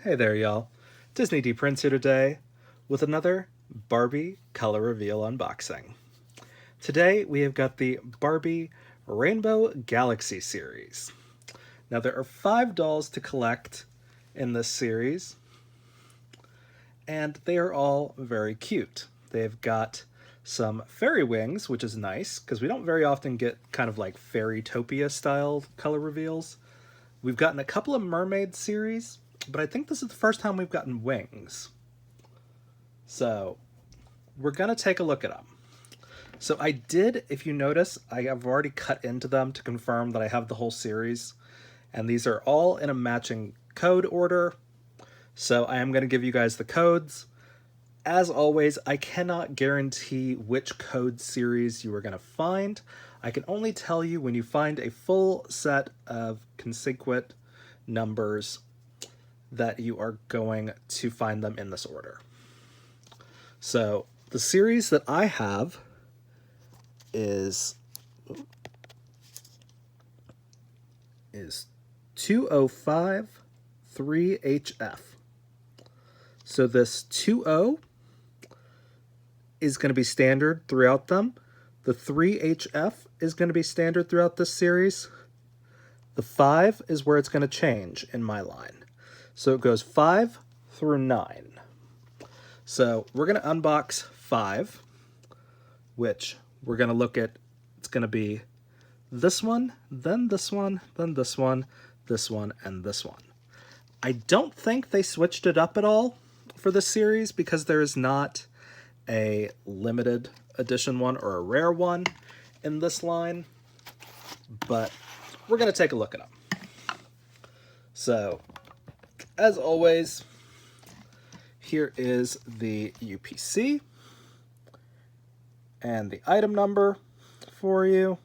Hey there, y'all. Disney D Prince here today with another Barbie color reveal unboxing. Today we have got the Barbie Rainbow Galaxy series. Now there are 5 dolls to collect in this series, and they are all very cute. They've got some fairy wings, which is nice because we don't very often get kind of like Fairytopia style color reveals. We've gotten a couple of mermaid series, but I think this is the first time we've gotten wings. So we're gonna take a look at them. So I did, if you notice, I have already cut into them to confirm that I have the whole series, and these are all in a matching code order. So I am gonna give you guys the codes. As always, I cannot guarantee which code series you are gonna find. I can only tell you when you find a full set of consequent numbers that you are going to find them in this order. So the series that I have is 2053HF. So this 20 is going to be standard throughout them. The 3HF is going to be standard throughout this series. The 5 is where it's going to change in my line. So it goes 5 through 9. So we're going to unbox 5, which we're going to look at. It's going to be this one, then this one, then this one, this one, and this one. I don't think they switched it up at all for this series because there is not a limited edition one or a rare one in this line, but we're going to take a look at them. So as always, here is the UPC and the item number for you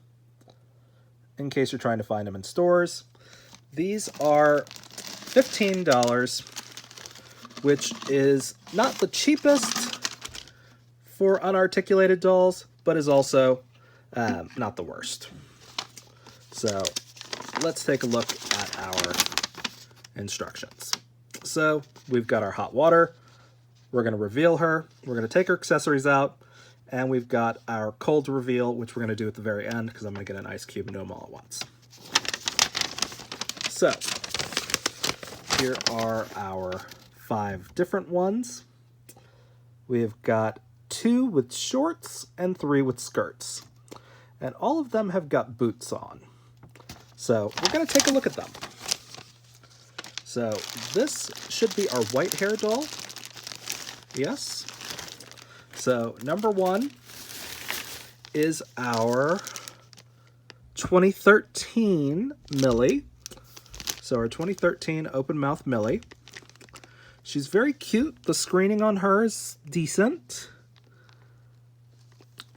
in case you're trying to find them in stores. These are $15, which is not the cheapest for unarticulated dolls, but is also not the worst. So let's take a look at our instructions. So we've got our hot water. We're going to reveal her. We're going to take her accessories out. And we've got our cold reveal, which we're going to do at the very end because I'm going to get an ice cube and do them all at once. So here are our 5 different ones. We've got 2 with shorts and 3 with skirts. And all of them have got boots on. So we're going to take a look at them. So this should be our white hair doll. Yes. So number 1 is our 2013 Millie. So our 2013 open mouth Millie. She's very cute. The screening on her is decent.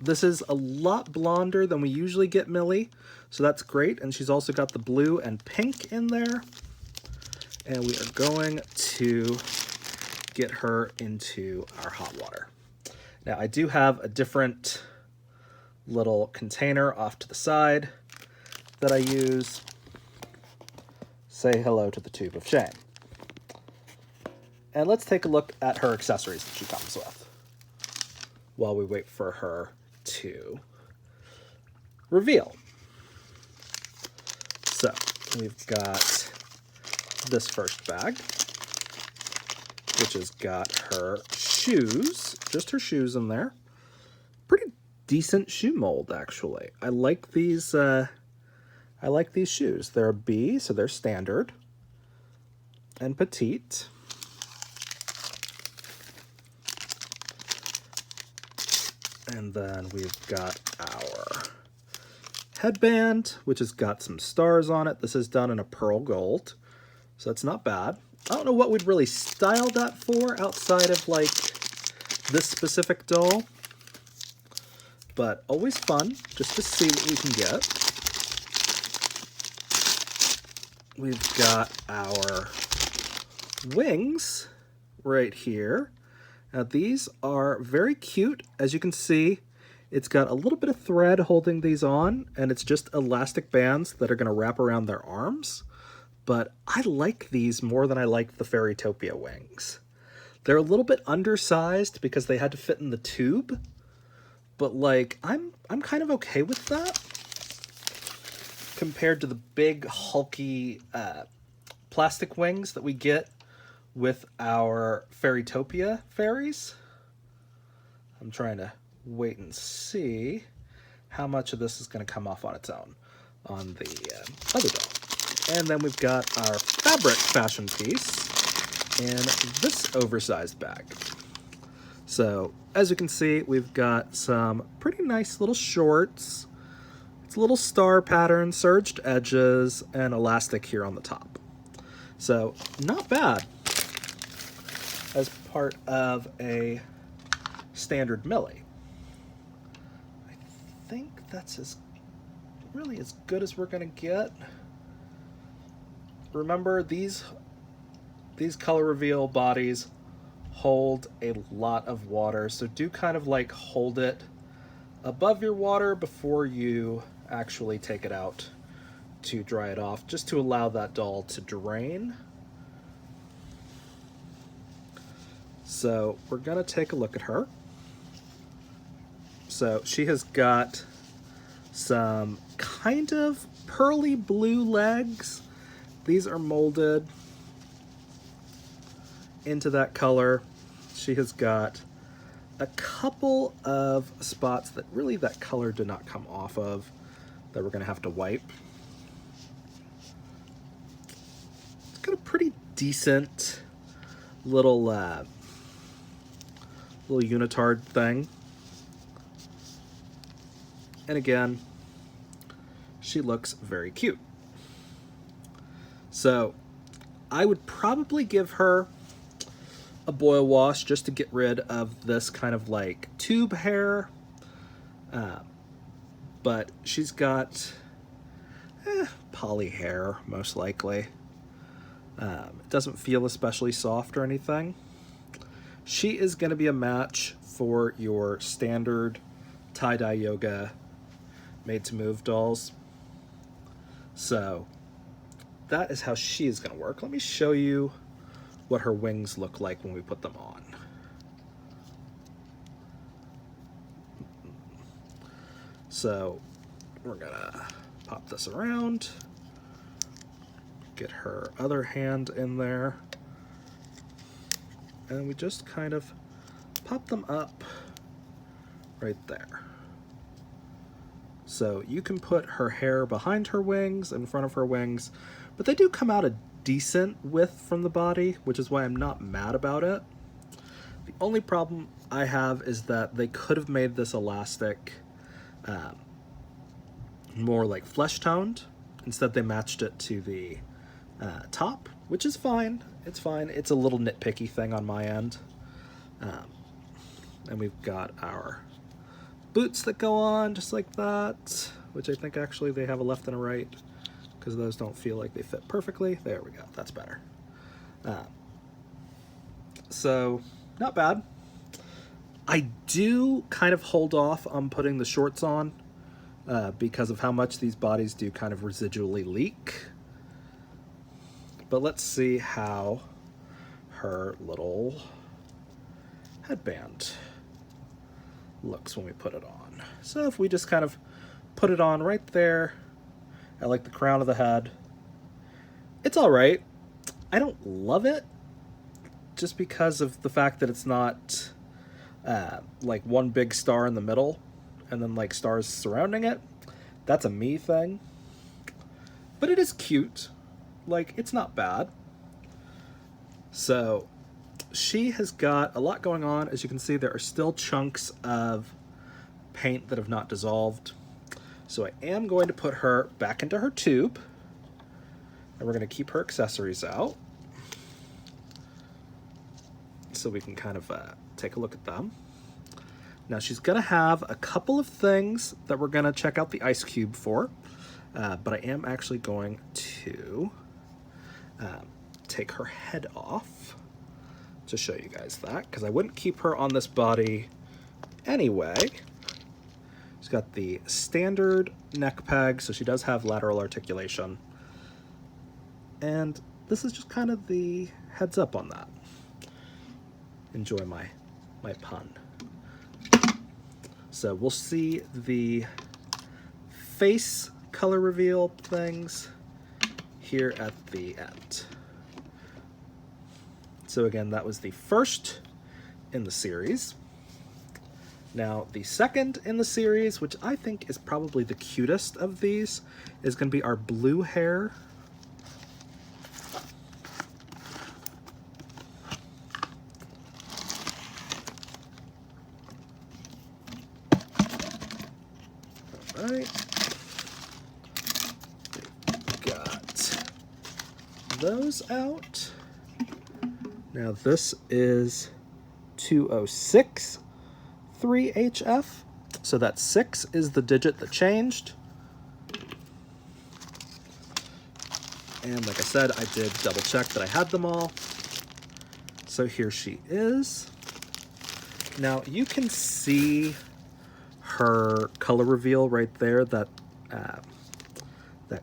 This is a lot blonder than we usually get Millie, so that's great. And she's also got the blue and pink in there. And we are going to get her into our hot water. Now I do have a different little container off to the side that I use. Say hello to the tube of shame. And let's take a look at her accessories that she comes with while we wait for her to reveal. So we've got this first bag, which has got her shoes, just her shoes in there. Pretty decent shoe mold, actually. I like these shoes. They're a B, so they're standard and petite. And then we've got our headband, which has got some stars on it. This is done in a pearl gold, so it's not bad. I don't know what we'd really style that for outside of like this specific doll, but always fun just to see what we can get. We've got our wings right here. Now these are very cute. As you can see, it's got a little bit of thread holding these on, and it's just elastic bands that are going to wrap around their arms. but I like these more than I like the Fairytopia wings. They're a little bit undersized because they had to fit in the tube, but like I'm kind of okay with that compared to the big hulky plastic wings that we get with our Fairytopia fairies. I'm trying to wait and see how much of this is going to come off on its own on the other doll. And then we've got our fabric fashion piece in this oversized bag. So as you can see, we've got some pretty nice little shorts. It's a little star pattern, serged edges, and elastic here on the top. So not bad as part of a standard Millie. I think that's really as good as we're gonna get. Remember, these color reveal bodies hold a lot of water, so do kind of like hold it above your water before you actually take it out to dry it off, just to allow that doll to drain. So we're gonna take a look at her. So she has got some kind of pearly blue legs. These are molded into that color. She has got a couple of spots that really that color did not come off of that we're gonna have to wipe. It's got a pretty decent little unitard thing. And again, she looks very cute. So I would probably give her a boil wash just to get rid of this kind of like tube hair. But she's got poly hair, most likely. It doesn't feel especially soft or anything. She is going to be a match for your standard tie-dye yoga made to move dolls. So that is how she is going to work. Let me show you what her wings look like when we put them on. So we're gonna pop this around, get her other hand in there, and we just kind of pop them up right there. So you can put her hair behind her wings, in front of her wings, but they do come out a decent width from the body, which is why I'm not mad about it. The only problem I have is that they could have made this elastic more like flesh toned. Instead they matched it to the top, which is fine. It's fine. It's a little nitpicky thing on my end. And we've got our boots that go on just like that, which I think actually they have a left and a right, because those don't feel like they fit perfectly. There we go, that's better. So, not bad. I do kind of hold off on putting the shorts on because of how much these bodies do kind of residually leak. But let's see how her little headband looks when we put it on. So if we just kind of put it on right there, I like the crown of the head. It's all right. I don't love it just because of the fact that it's not like one big star in the middle and then like stars surrounding it. That's a me thing. But it is cute. Like, it's not bad. So she has got a lot going on. As you can see, there are still chunks of paint that have not dissolved. So I am going to put her back into her tube, and we're going to keep her accessories out so we can kind of take a look at them. Now she's going to have a couple of things that we're going to check out the ice cube for, but I am actually going to take her head off to show you guys that, because I wouldn't keep her on this body anyway. She's got the standard neck peg, so she does have lateral articulation. And this is just kind of the heads up on that. Enjoy my pun. So we'll see the face color reveal things here at the end. So again, that was the first in the series. Now, the second in the series, which I think is probably the cutest of these, is going to be our blue hair. All right. Got those out. Now, this is 206. 3HF, so that 6 is the digit that changed. And like I said, I did double check that I had them all. So here she is. Now you can see her color reveal right there, that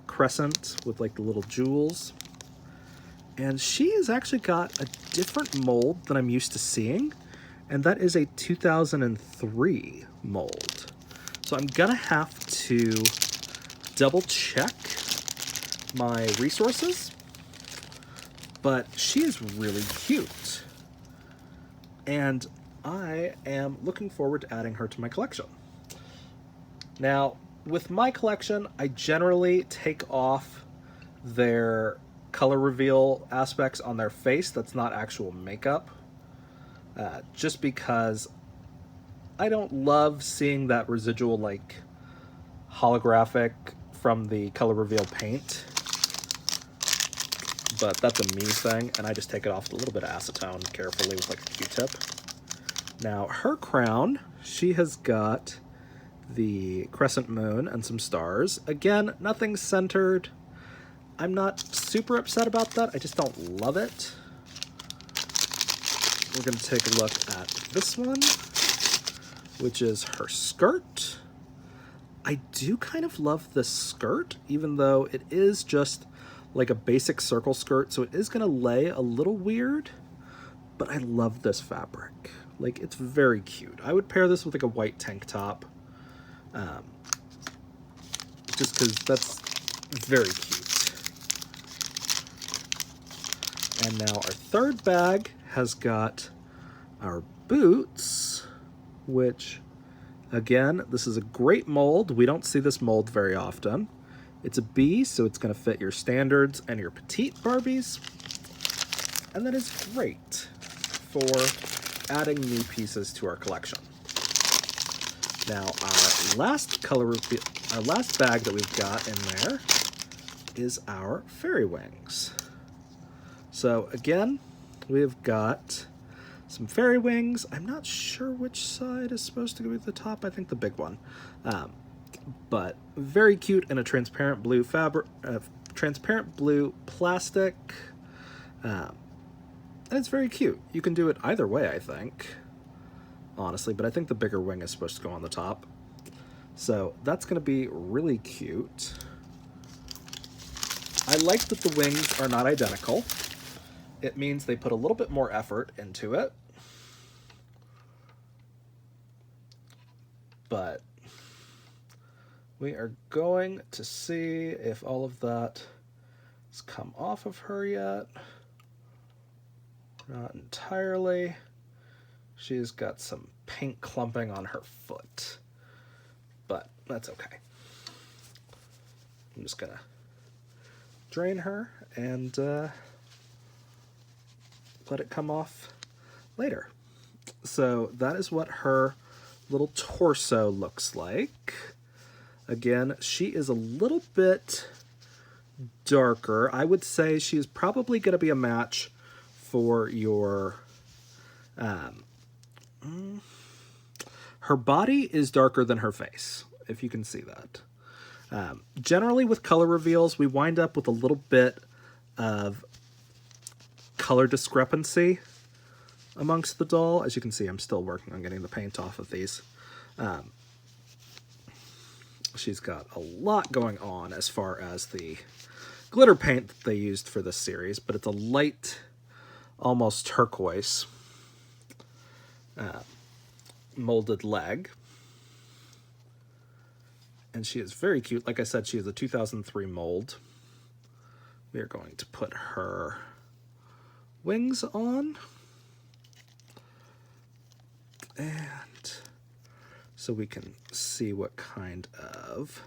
crescent with like the little jewels. And she has actually got a different mold than I'm used to seeing. And that is a 2003 mold. So I'm gonna have to double check my resources, but she is really cute. And I am looking forward to adding her to my collection. Now, with my collection, I generally take off their color reveal aspects on their face that's not actual makeup. Just because I don't love seeing that residual like holographic from the color reveal paint, but that's a me thing, and I just take it off with a little bit of acetone carefully with like a Q-tip. Now her crown, she has got the crescent moon and some stars. Again, nothing centered. I'm not super upset about that, I just don't love it. We're going to take a look at this one, which is her skirt. I do kind of love this skirt, even though it is just like a basic circle skirt, so it is going to lay a little weird, but I love this fabric. Like, it's very cute. I would pair this with like a white tank top, just because that's very cute. And now our third bag has got our boots, which, again, this is a great mold. We don't see this mold very often. It's a B, so it's going to fit your standards and your petite Barbies. And that is great for adding new pieces to our collection. Now, our last bag that we've got in there is our fairy wings. So again, we've got some fairy wings. I'm not sure which side is supposed to go at the top. I think the big one. But very cute in a transparent blue fabric, transparent blue plastic. And it's very cute. You can do it either way, I think, honestly, but I think the bigger wing is supposed to go on the top. So that's going to be really cute. I like that the wings are not identical. It means they put a little bit more effort into it. But we are going to see if all of that has come off of her yet. Not entirely. She's got some paint clumping on her foot, but that's okay. I'm just gonna drain her and let it come off later. So that is what her little torso looks like. Again, she is a little bit darker. I would say she's probably going to be a match for your... her body is darker than her face, if you can see that. Generally, with color reveals, we wind up with a little bit of color discrepancy amongst the doll. As you can see, I'm still working on getting the paint off of these. She's got a lot going on as far as the glitter paint that they used for this series, but it's a light, almost turquoise molded leg. And she is very cute. Like I said, she is a 2003 mold. We are going to put her wings on. And so we can see what kind of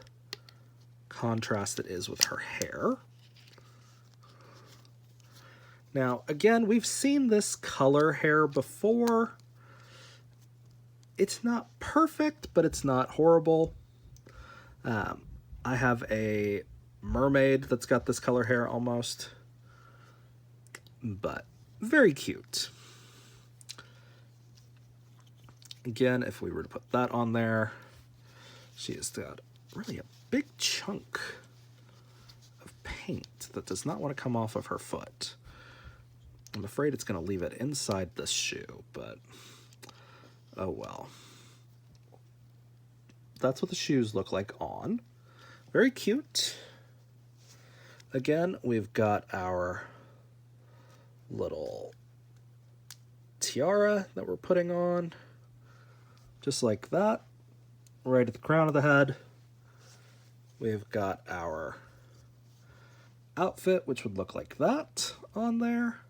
contrast it is with her hair. Now, again, we've seen this color hair before. It's not perfect, but it's not horrible. I have a mermaid that's got this color hair almost, but very cute. Again, if we were to put that on there, she has got really a big chunk of paint that does not want to come off of her foot. I'm afraid it's going to leave it inside this shoe, but oh well. That's what the shoes look like on. Very cute. Again, we've got our little tiara that we're putting on, just like that, right at the crown of the head. We've got our outfit, which would look like that on there.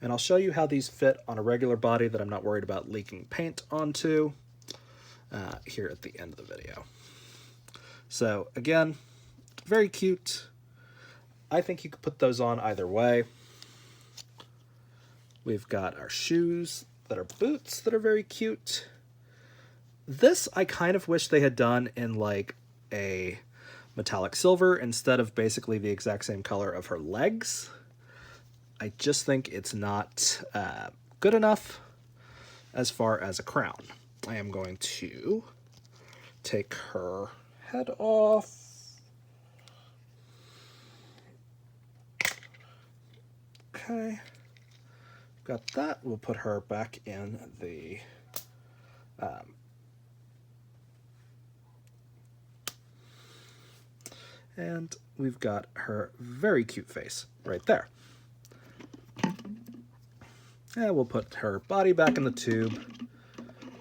And I'll show you how these fit on a regular body that I'm not worried about leaking paint onto here at the end of the video. So again, very cute. I think you could put those on either way. We've got our shoes that are boots that are very cute. This I kind of wish they had done in like a metallic silver instead of basically the exact same color of her legs. I just think it's not good enough as far as a crown. I am going to take her head off. Okay, got that. We'll put her back in the and we've got her very cute face right there. And we'll put her body back in the tube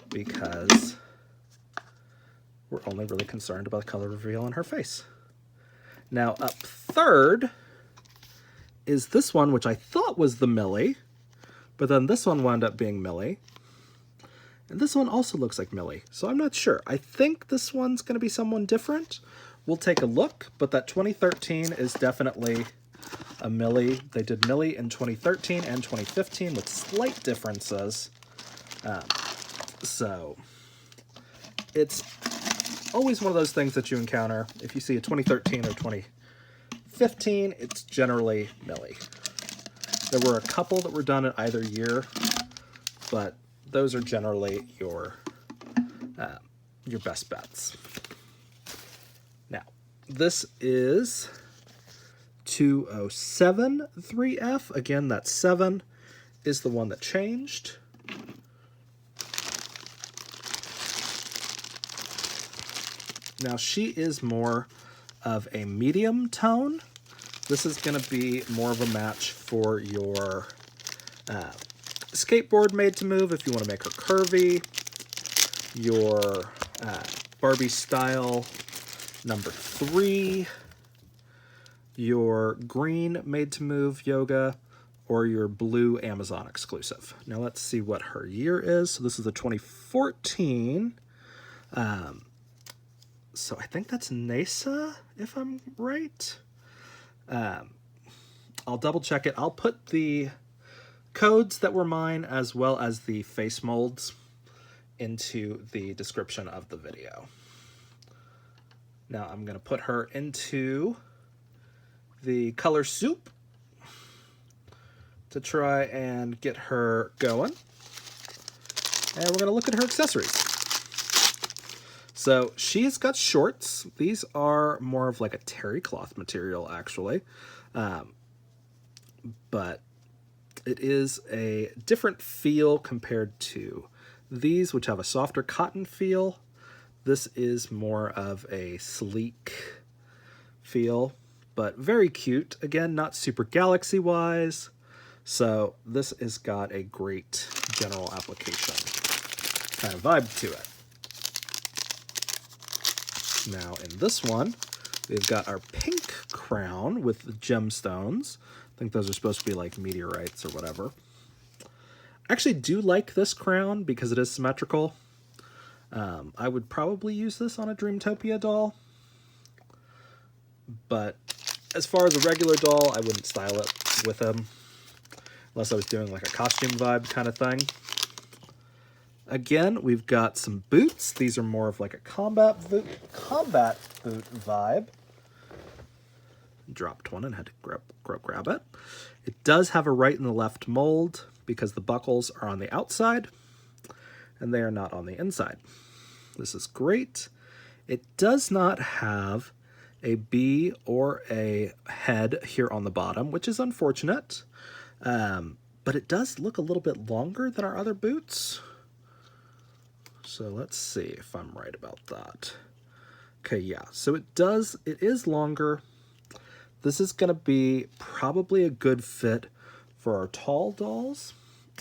because we're only really concerned about the color reveal on her face. Now up third is this one, which I thought was the Millie, but then this one wound up being Millie. And this one also looks like Millie, so I'm not sure. I think this one's going to be someone different. We'll take a look, but that 2013 is definitely a Millie. They did Millie in 2013 and 2015 with slight differences. So it's always one of those things that you encounter. If you see a 2013 or 2015, it's generally Millie. There were a couple that were done in either year, but those are generally your best bets. Now, this is 207 3F. Again, that 7 is the one that changed. Now, she is more of a medium tone. This is going to be more of a match for your skateboard made to move if you want to make her curvy. Your Barbie style number 3. Your green made to move yoga, or your blue Amazon exclusive. Now let's see what her year is. So this is a 2014. So I think that's Neysa, if I'm right. I'll double check it. I'll put the codes that were mine as well as the face molds into the description of the video. Now I'm going to put her into the color soup to try and get her going. And we're going to look at her accessories. So she's got shorts. These are more of like a terry cloth material, actually. But it is a different feel compared to these, which have a softer cotton feel. This is more of a sleek feel. but very cute. Again, not super galaxy-wise, so this has got a great general application kind of vibe to it. Now in this one, we've got our pink crown with the gemstones. I think those are supposed to be like meteorites or whatever. I actually do like this crown because it is symmetrical. I would probably use this on a Dreamtopia doll, but as far as a regular doll, I wouldn't style it with him unless I was doing like a costume vibe kind of thing. Again, we've got some boots. These are more of like a combat boot vibe. Dropped one and had to grab it. It does have a right and a left mold because the buckles are on the outside and they are not on the inside. This is great. It does not have a B or a head here on the bottom, which is unfortunate. But it does look a little bit longer than our other boots. So let's see if I'm right about that. Okay, yeah, so it is longer. This is gonna be probably a good fit for our tall dolls.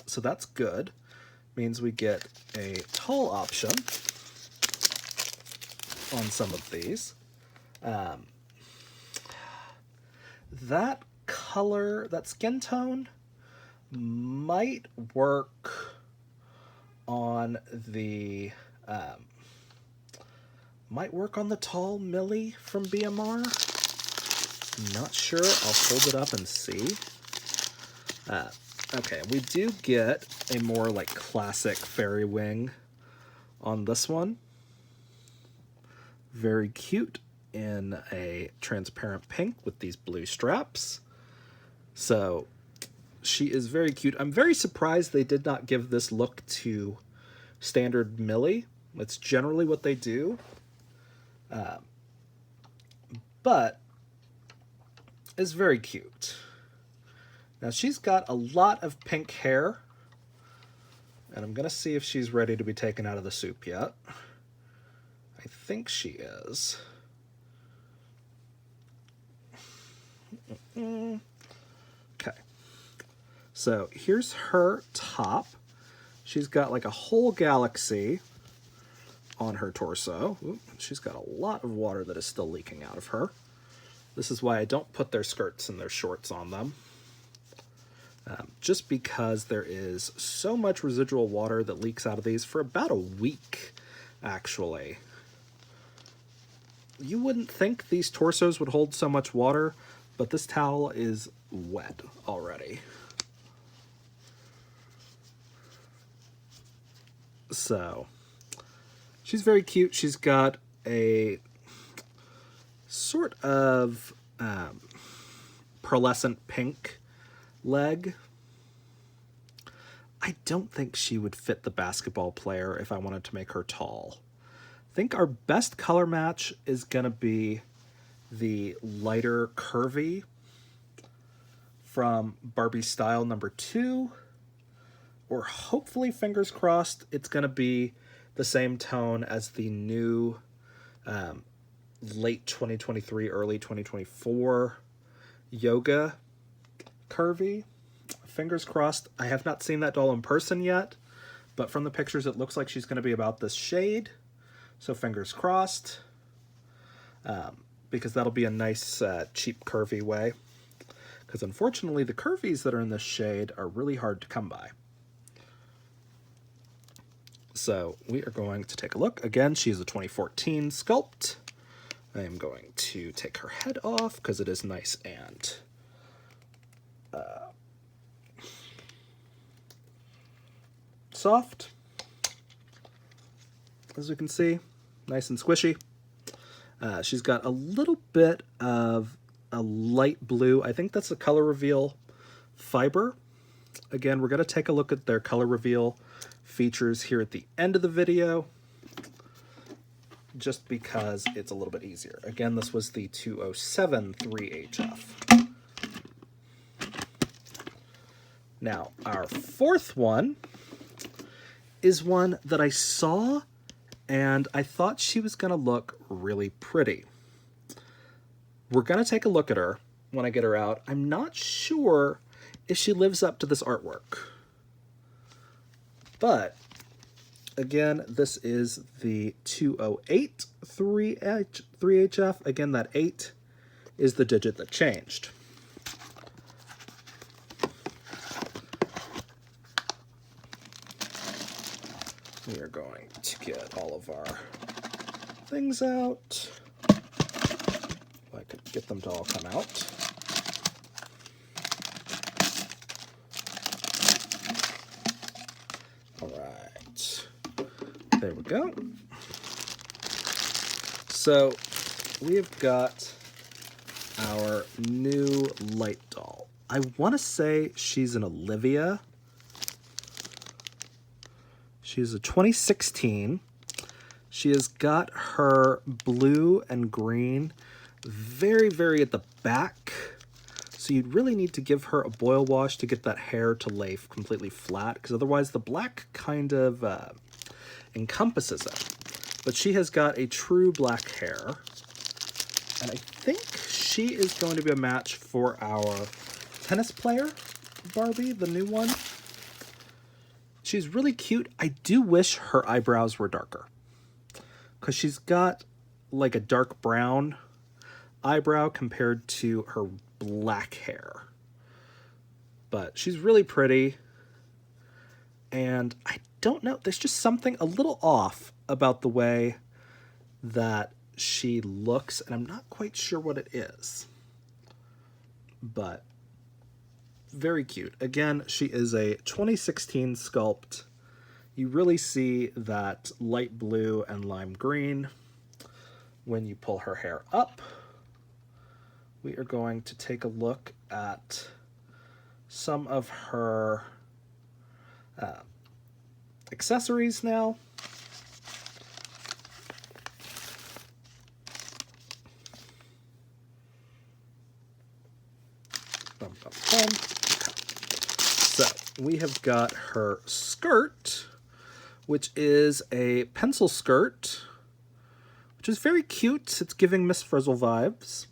So that's good. Means we get a tall option on some of these. That color, that skin tone might work on the tall Millie from BMR. Not sure. I'll hold it up and see. Okay, we do get a more like classic fairy wing on this one. Very cute in a transparent pink with these blue straps. So she is very cute. I'm very surprised they did not give this look to standard Millie. That's generally what they do. But is very cute. Now she's got a lot of pink hair, and I'm gonna see if she's ready to be taken out of the soup yet. I think she is. Okay. So here's her top. She's got like a whole galaxy on her torso. Ooh, she's got a lot of water that is still leaking out of her. This is why I don't put their skirts and their shorts on them. Just because there is so much residual water that leaks out of these for about a week, actually. You wouldn't think these torsos would hold so much water, but this towel is wet already. So, she's very cute. She's got a sort of pearlescent pink leg. I don't think she would fit the basketball player if I wanted to make her tall. I think our best color match is going to be the lighter curvy from Barbie Style number 2. Or hopefully, fingers crossed, it's going to be the same tone as the new late 2023, early 2024 yoga curvy. Fingers crossed. I have not seen that doll in person yet, but from the pictures it looks like she's going to be about this shade. So fingers crossed, because that'll be a nice cheap curvy way. Because unfortunately the curvies that are in this shade are really hard to come by. So we are going to take a look. Again, she's a 2014 sculpt. I am going to take her head off because it is nice and soft. As you can see, nice and squishy. She's got a little bit of a light blue. I think that's a color reveal fiber. Again, we're going to take a look at their color reveal features here at the end of the video, just because it's a little bit easier. Again, this was the 207 3HF. Now, our fourth one is one that I saw and I thought she was going to look really pretty. We're going to take a look at her when I get her out. I'm not sure if she lives up to this artwork. But, again, this is the 208 3HF. Again, that 8 is the digit that changed. We are going to get all of our things out. If I could get them to all come out. All right. There we go. So we have got our new light doll. I want to say she's an Olivia. She's a 2016. She has got her blue and green very, very at the back. So you'd really need to give her a boil wash to get that hair to lay completely flat, because otherwise the black kind of encompasses it. But she has got a true black hair. And I think she is going to be a match for our tennis player, Barbie, the new one. She's really cute. I do wish her eyebrows were darker, because she's got like a dark brown eyebrow compared to her black hair. But she's really pretty. And I don't know, there's just something a little off about the way that she looks, and I'm not quite sure what it is. But very cute. Again, she is a 2016 sculpt. You really see that light blue and lime green when you pull her hair up. We are going to take a look at some of her accessories now. Bum, bum, bum. So we have got her skirt, which is a pencil skirt, which is very cute. It's giving Miss Frizzle vibes.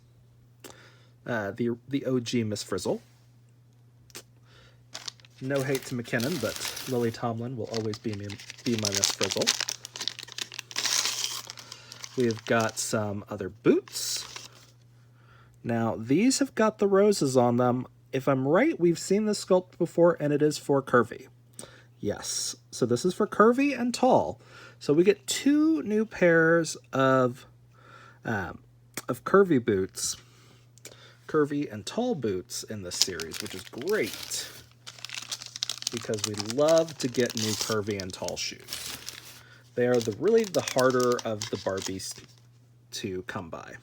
The OG Miss Frizzle. No hate to McKinnon, but Lily Tomlin will always be my Miss Frizzle. We've got some other boots. Now, these have got the roses on them. If I'm right, we've seen this sculpt before, and it is for curvy. Yes, so this is for curvy and tall. So we get 2 new pairs of curvy boots, curvy and tall boots in this series, which is great, because we love to get new curvy and tall shoes. They are really the harder of the Barbies to come by.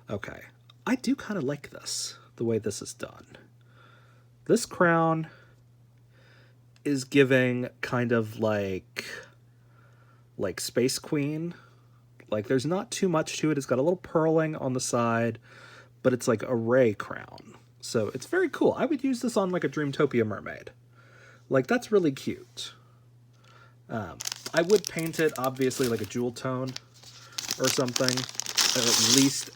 Okay, I do kind of like this, the way this is done. This crown is giving kind of like Space Queen. Like, there's not too much to it. It's got a little pearling on the side, but it's like a ray crown. So it's very cool. I would use this on like a Dreamtopia mermaid. Like, that's really cute. I would paint it, obviously, like a jewel tone or something. Or at least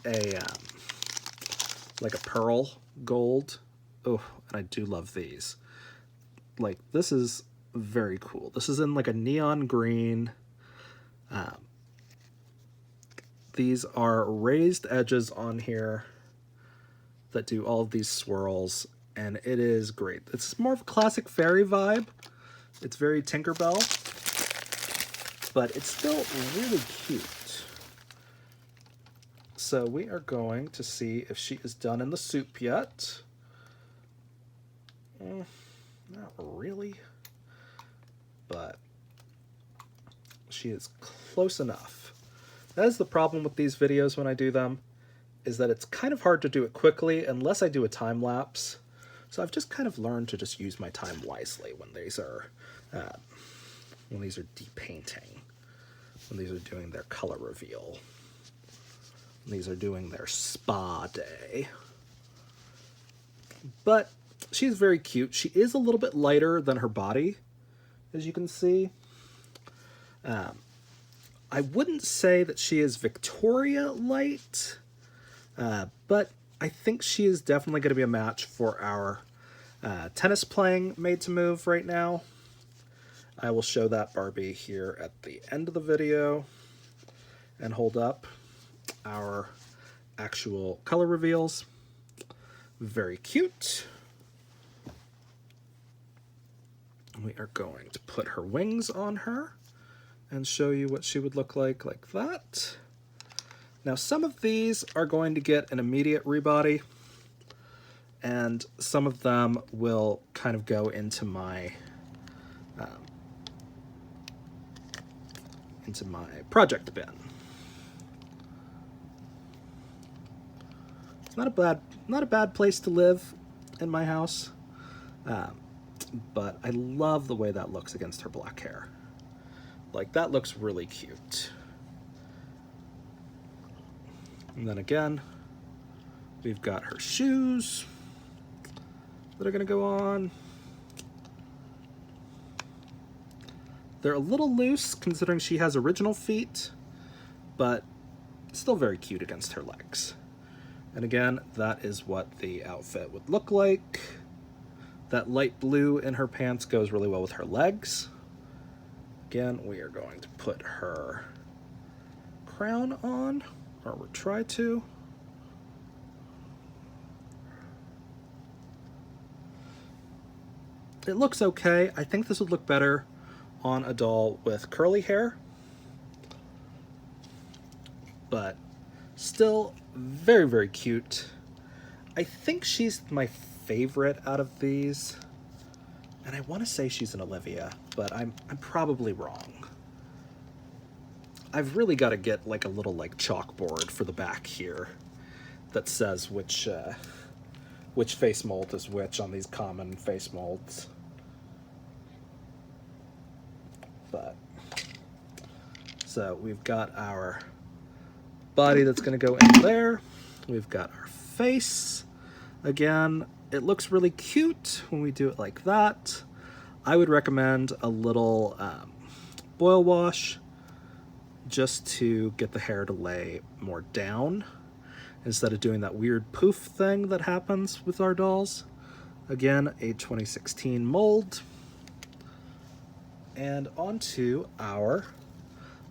like a pearl gold. Oh, and I do love these. Like, this is very cool. This is in like a neon green. These are raised edges on here that do all of these swirls, and it is great. It's more of a classic fairy vibe. It's very Tinkerbell, but it's still really cute. So we are going to see if she is done in the soup yet. Not really, but she is close enough. That is the problem with these videos when I do them, is that it's kind of hard to do it quickly unless I do a time lapse. So I've just kind of learned to just use my time wisely when these are depainting, when these are doing their color reveal, when these are doing their spa day. But she's very cute. She is a little bit lighter than her body, as you can see. I wouldn't say that she is Victoria light, but I think she is definitely going to be a match for our tennis playing made to move right now. I will show that Barbie here at the end of the video and hold up our actual color reveals. Very cute. We are going to put her wings on her and show you what she would look like that. Now some of these are going to get an immediate rebody, and some of them will kind of go into my project bin. It's not a bad place to live in my house, but I love the way that looks against her black hair. Like, that looks really cute. And then again, we've got her shoes that are gonna go on. They're a little loose considering she has original feet, but still very cute against her legs. And again, that is what the outfit would look like. That light blue in her pants goes really well with her legs. Again, we are going to put her crown on, or we'll try to. It looks okay. I think this would look better on a doll with curly hair, but still very, very cute. I think she's my favorite out of these, and I want to say she's an Olivia, but I'm probably wrong. I've really got to get like a little like chalkboard for the back here that says which face mold is which on these common face molds. But so we've got our body that's going to go in there. We've got our face. Again, it looks really cute when we do it like that. I would recommend a little boil wash just to get the hair to lay more down instead of doing that weird poof thing that happens with our dolls. Again, a 2016 mold. And onto our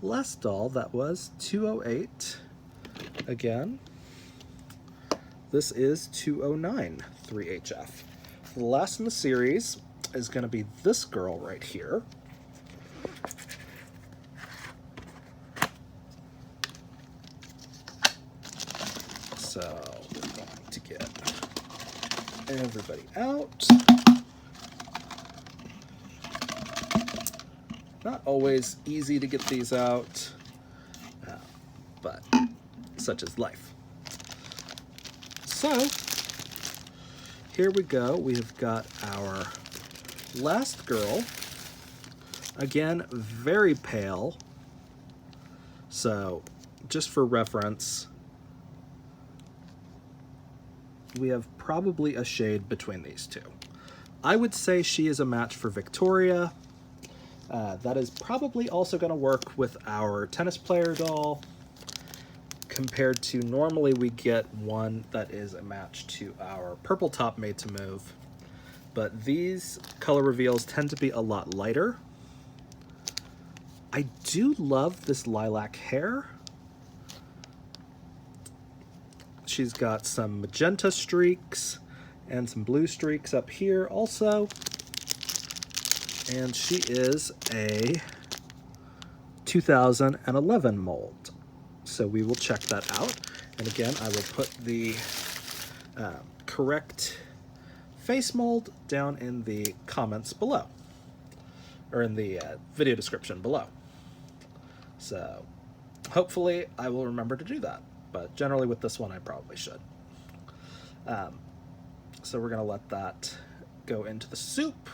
last doll, that was 208. Again, this is 209 3HF. The last in the series is going to be this girl right here. So we're going to get everybody out. Not always easy to get these out, but such is life. So here we go. We have got our last girl. Again, very pale. So just for reference, we have probably a shade between these two. I would say she is a match for Victoria. That is probably also going to work with our tennis player doll, compared to normally we get one that is a match to our purple top made to move. But these color reveals tend to be a lot lighter. I do love this lilac hair. She's got some magenta streaks and some blue streaks up here also. And she is a 2011 mold. So we will check that out. And again, I will put the correct face mold down in the comments below, or in the video description below. So hopefully I will remember to do that. But generally with this one, I probably should. So we're going to let that go into the soup.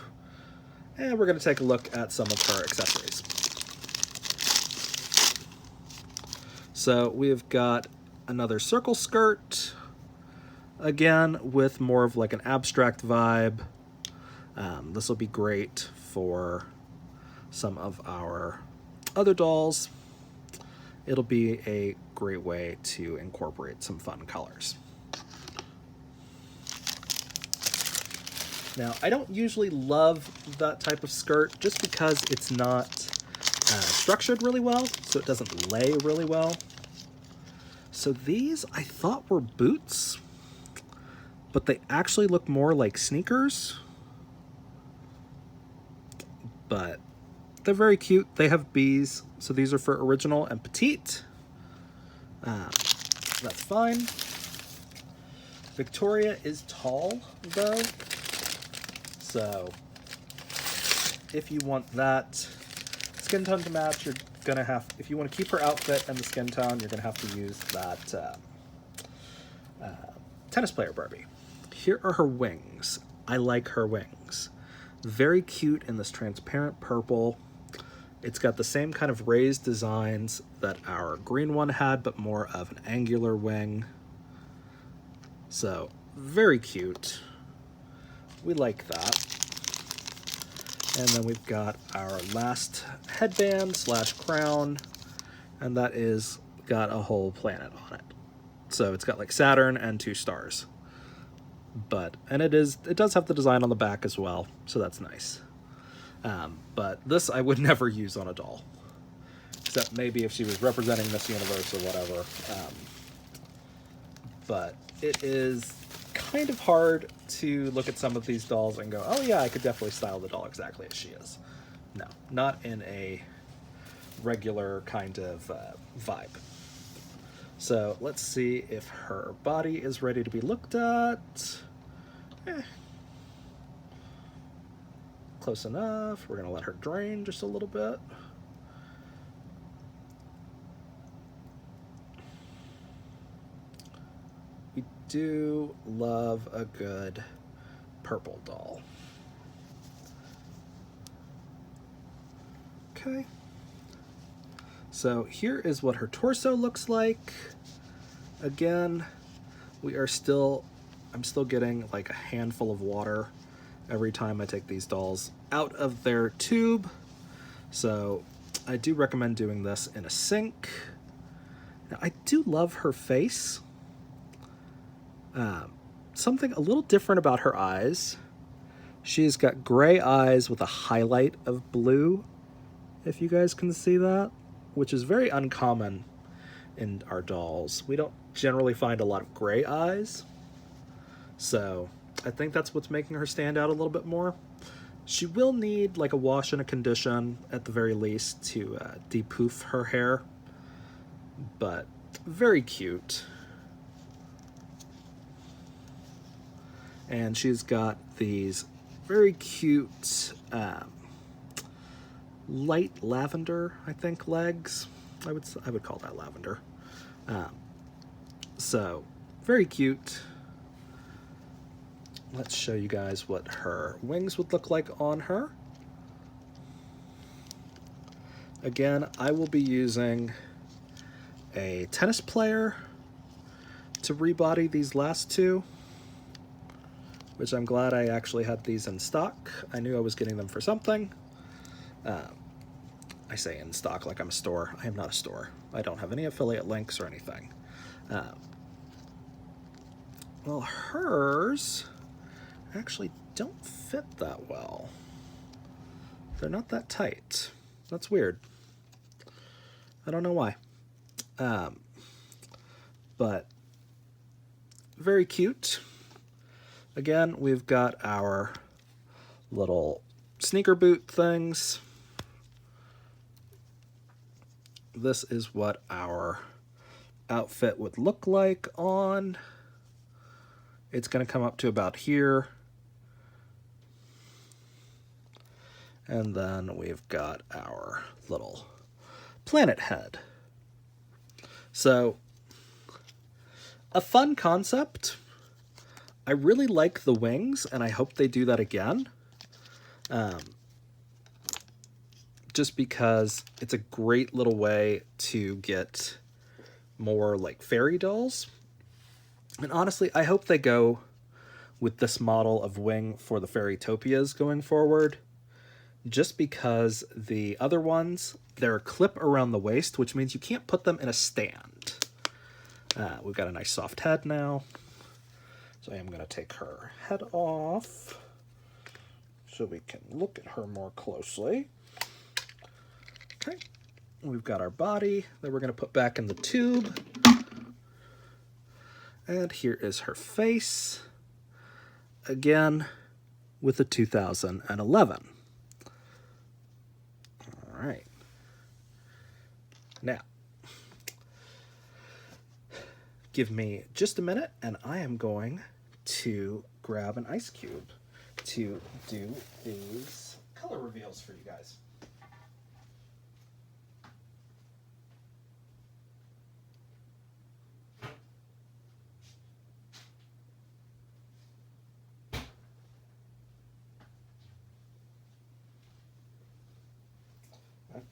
And we're going to take a look at some of her accessories. So we've got another circle skirt, again with more of like an abstract vibe. This will be great for some of our other dolls. It'll be a great way to incorporate some fun colors. Now, I don't usually love that type of skirt just because it's not structured really well, so it doesn't lay really well. So these I thought were boots, but they actually look more like sneakers. But they're very cute. They have bees, so these are for original and petite. That's fine. Victoria is tall, though. So if you want that skin tone to match, you're gonna have, if you want to keep her outfit and the skin tone, you're gonna have to use that tennis player Barbie. Here are her wings. I like her wings. Very cute in this transparent purple. It's got the same kind of raised designs that our green one had, but more of an angular wing. So, very cute. We like that. And then we've got our last headband slash crown, and that is got a whole planet on it. So it's got like Saturn and 2 stars. And it does have the design on the back as well, so that's nice. But this I would never use on a doll, except maybe if she was representing this universe or whatever. But it is kind of hard to look at some of these dolls and go, oh yeah, I could definitely style the doll exactly as she is. No, not in a regular kind of vibe. So let's see if her body is ready to be looked at. Close enough. We're gonna let her drain just a little bit. We do love a good purple doll. Okay. So here is what her torso looks like. Again, I'm still getting like a handful of water every time I take these dolls out of their tube. So I do recommend doing this in a sink. Now, I do love her face. Something a little different about her eyes. She's got gray eyes with a highlight of blue, if you guys can see that, which is very uncommon in our dolls. We don't generally find a lot of gray eyes. So I think that's what's making her stand out a little bit more. She will need like a wash and a condition at the very least to de-poof her hair, but very cute. And she's got these very cute light lavender, I think, legs. I would call that lavender. So very cute. Let's show you guys what her wings would look like on her. Again, I will be using a tennis player to rebody these last two, which I'm glad I actually had these in stock. I knew I was getting them for something. I say in stock like I'm a store. I am not a store. I don't have any affiliate links or anything. Well, hers actually don't fit that well. They're not that tight. That's weird. I don't know why. But very cute. Again, we've got our little sneaker boot things. This is what our outfit would look like on. It's going to come up to about here. And then we've got our little planet head. So, a fun concept. I really like the wings, and I hope they do that again. Just because it's a great little way to get more like fairy dolls. And honestly, I hope they go with this model of wing for the Fairytopias going forward. Just because the other ones, they're a clip around the waist, which means you can't put them in a stand. We've got a nice soft head now. So I am going to take her head off. so we can look at her more closely. Okay, we've got our body that we're going to put back in the tube. And here is her face, again, with the 2011. All right. Now, give me just a minute, and I am going to grab an ice cube to do these color reveals for you guys.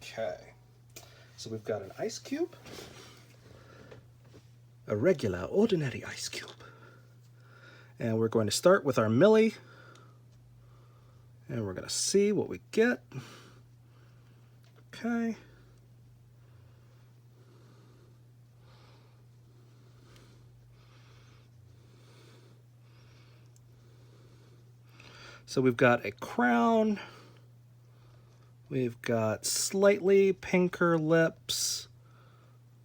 Okay, so we've got an ice cube, a regular, ordinary ice cube. And we're going to start with our Millie, and we're going to see what we get. Okay. So we've got a crown. We've got slightly pinker lips.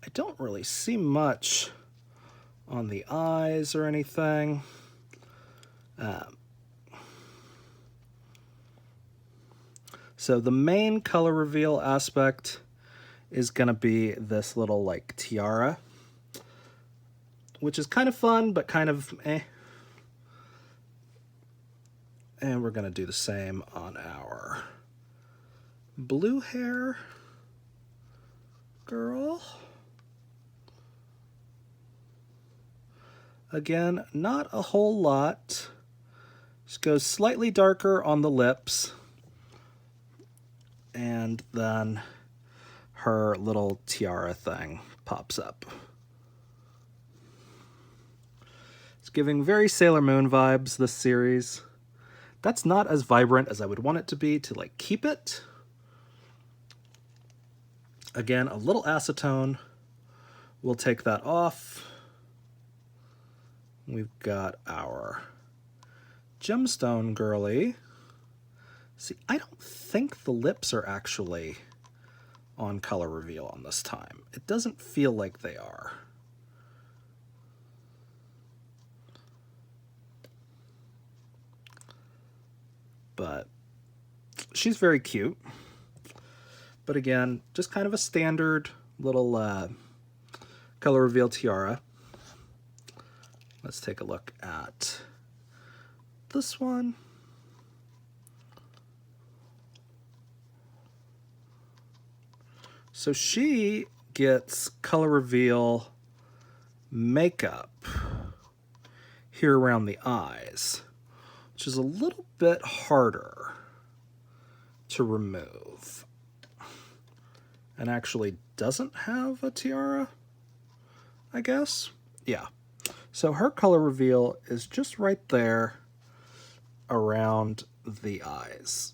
I don't really see much on the eyes or anything. So the main color reveal aspect is going to be this little like tiara, which is kind of fun, but kind of eh. And we're going to do the same on our blue hair girl. Again, not a whole lot. Just goes slightly darker on the lips. And then her little tiara thing pops up. It's giving very Sailor Moon vibes, this series. That's not as vibrant as I would want it to be to like keep it. Again, a little acetone. We'll take that off. We've got our gemstone girly. See, I don't think the lips are actually on color reveal on this time. It doesn't feel like they are. But she's very cute. But again, just kind of a standard little color reveal tiara. Let's take a look at this one. So she gets color reveal makeup here around the eyes, which is a little bit harder to remove. And actually doesn't have a tiara, I guess. Yeah. So her color reveal is just right there around the eyes.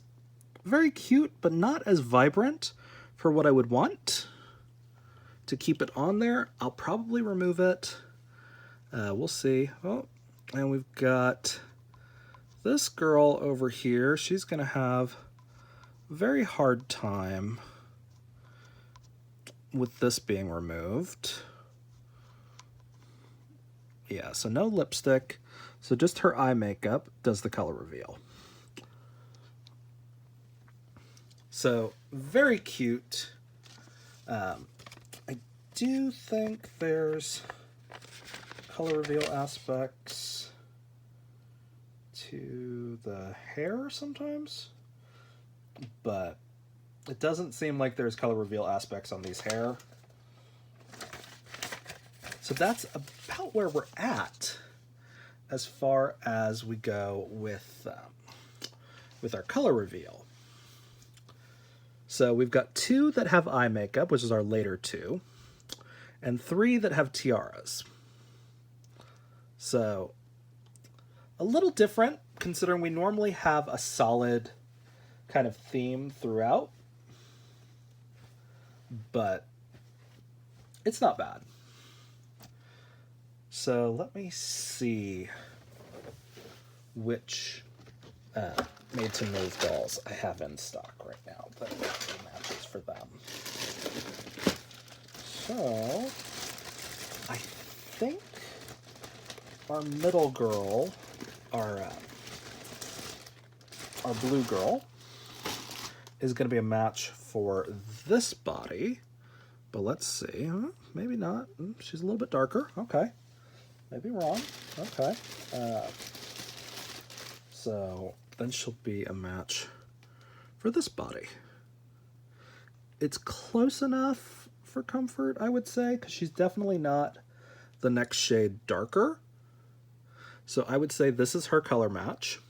Very cute, but not as vibrant for what I would want. To keep it on there, I'll probably remove it. We'll see. Oh, and we've got this girl over here. She's going to have a very hard time with this being removed. Yeah, so no lipstick. So just her eye makeup does the color reveal. So very cute. I do think there's color reveal aspects to the hair sometimes, but it doesn't seem like there's color reveal aspects on these hair. So that's about where we're at as far as we go with our color reveal. So we've got 2 that have eye makeup, which is our later 2, and 3 that have tiaras. So a little different, considering we normally have a solid kind of theme throughout, but it's not bad. So let me see which made-to-move dolls I have in stock right now that would be matches for them. So, I think our middle girl, our blue girl, is going to be a match for this body. But let's see. Maybe not. She's a little bit darker. Okay. Maybe wrong. Okay. So then she'll be a match for this body. It's close enough for comfort, I would say, because she's definitely not the next shade darker. So I would say this is her color match.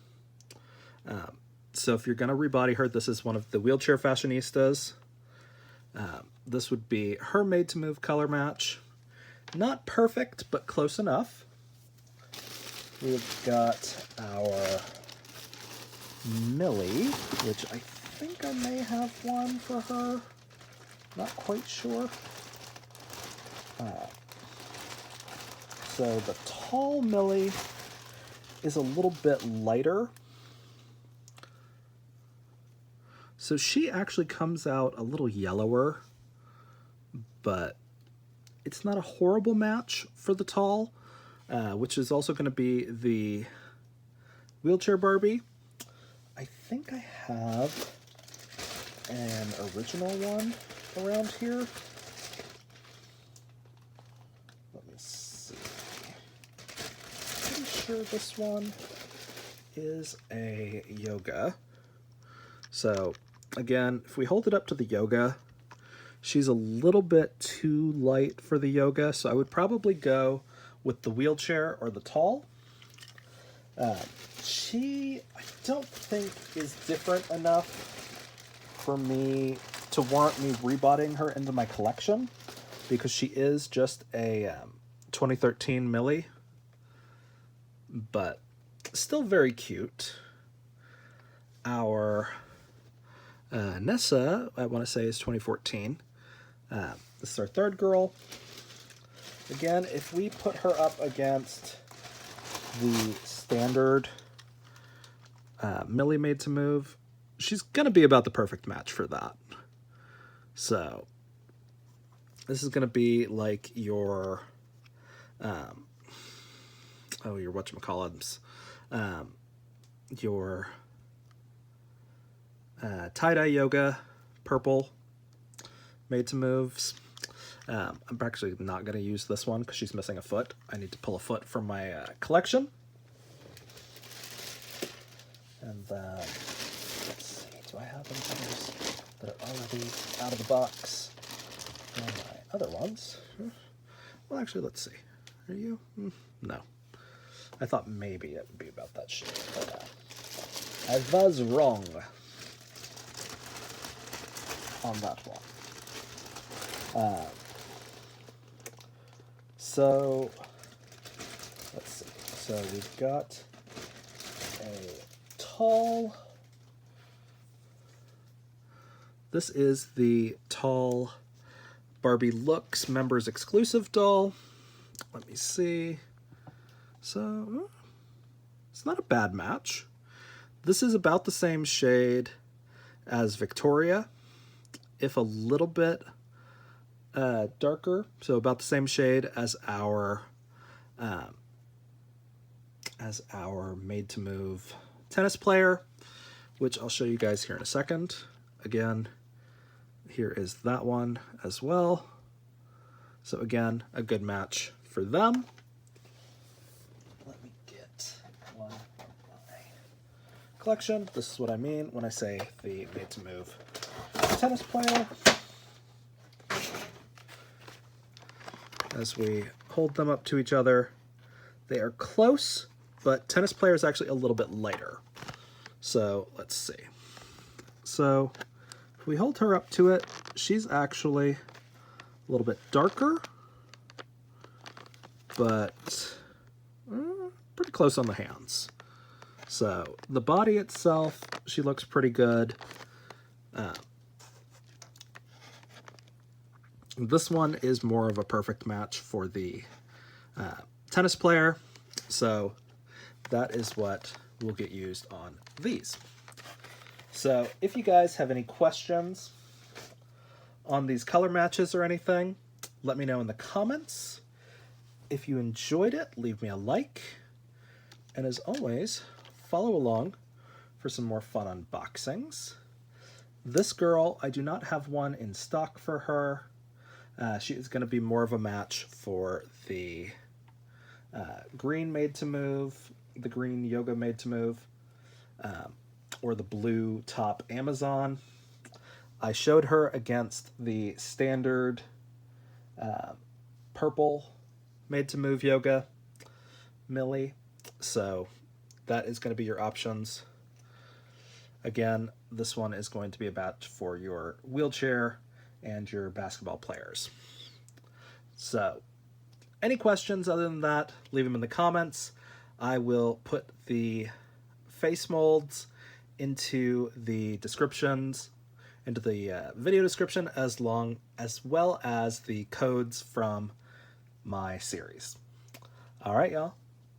So if you're going to rebody her, this is one of the wheelchair fashionistas. This would be her made-to-move color match. Not perfect, but close enough. We've got our Millie, which I think I may have one for her. Not quite sure. So the tall Millie is a little bit lighter. So she actually comes out a little yellower, but it's not a horrible match for the tall, which is also going to be the wheelchair Barbie. I think I have an original one around here. Let me see. Pretty sure this one is a yoga. So again, if we hold it up to the yoga, she's a little bit too light for the yoga, so I would probably go with the wheelchair or the tall. She, I don't think, is different enough for me to warrant me rebodiing her into my collection, because she is just a 2013 Millie, but still very cute. Our Neysa, I want to say, is 2014. This is our third girl. Again, if we put her up against the standard Millie made-to-move, she's going to be about the perfect match for that. So, this is going to be like your, your whatchamacallits, your tie-dye yoga, purple, made-to-moves. I'm actually not going to use this one because she's missing a foot. I need to pull a foot from my collection. And then, let's see, do I have any others that are already out of the box? And my other ones. Well, actually, let's see. Are you? No. I thought maybe it would be about that shade, but I was wrong on that one. So, let's see. So we've got a tall. This is the tall Barbie Looks members exclusive doll. Let me see. So, it's not a bad match. This is about the same shade as Victoria, if a little bit darker, so about the same shade as our made-to-move tennis player, which I'll show you guys here in a second. Again, here is that one as well. So again, a good match for them. Let me get one from my collection. This is what I mean when I say the made-to-move tennis player. As we hold them up to each other, they are close, but tennis player is actually a little bit lighter. So let's see. So if we hold her up to it, she's actually a little bit darker, but pretty close on the hands. So the body itself, she looks pretty good. This one is more of a perfect match for the tennis player, so that is what will get used on these. So if you guys have any questions on these color matches or anything, let me know in the comments. If you enjoyed it, leave me a like. And as always, follow along for some more fun unboxings. This girl, I do not have one in stock for her. She is going to be more of a match for the green Made to Move, the green Yoga Made to Move, or the blue top Amazon. I showed her against the standard purple Made to Move Yoga Millie, so that is going to be your options. Again, this one is going to be a match for your wheelchair and your basketball players. So, any questions other than that, leave them in the comments. I will put the face molds into the descriptions, into the video description, as well as the codes from my series. All right, y'all.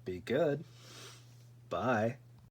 Be good. Bye.